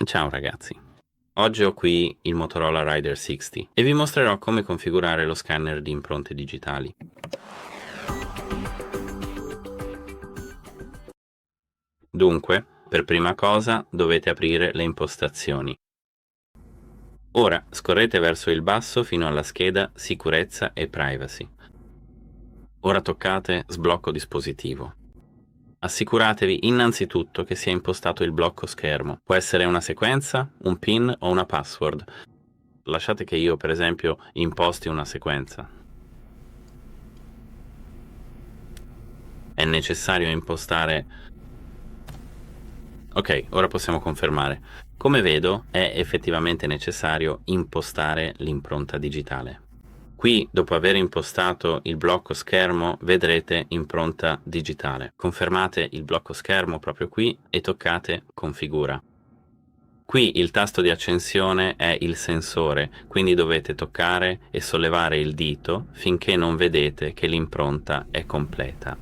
Ciao ragazzi, oggi ho qui il Motorola Rider 60 e vi mostrerò come configurare lo scanner di impronte digitali. Dunque, per prima cosa dovete aprire le impostazioni. Ora scorrete verso il basso fino alla scheda Sicurezza e Privacy. Ora toccate Sblocco dispositivo. Assicuratevi innanzitutto che sia impostato il blocco schermo. Può essere una sequenza, un PIN o una password. Lasciate che io, per esempio, imposti una sequenza. È necessario impostare. Ok, ora possiamo confermare. Come vedo, è effettivamente necessario impostare l'impronta digitale. Qui, dopo aver impostato il blocco schermo, vedrete impronta digitale. Confermate il blocco schermo proprio qui e toccate Configura. Qui il tasto di accensione è il sensore, quindi dovete toccare e sollevare il dito finché non vedete che l'impronta è completa.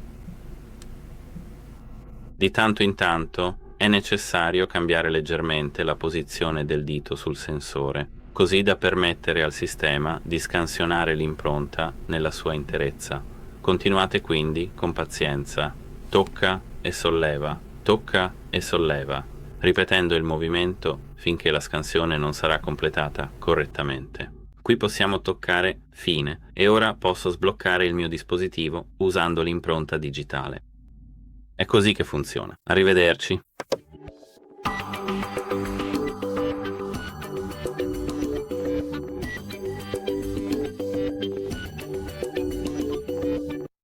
Di tanto in tanto è necessario cambiare leggermente la posizione del dito sul sensore, così da permettere al sistema di scansionare l'impronta nella sua interezza. Continuate quindi con pazienza. Tocca e solleva, ripetendo il movimento finché la scansione non sarà completata correttamente. Qui possiamo toccare Fine e ora posso sbloccare il mio dispositivo usando l'impronta digitale. È così che funziona. Arrivederci.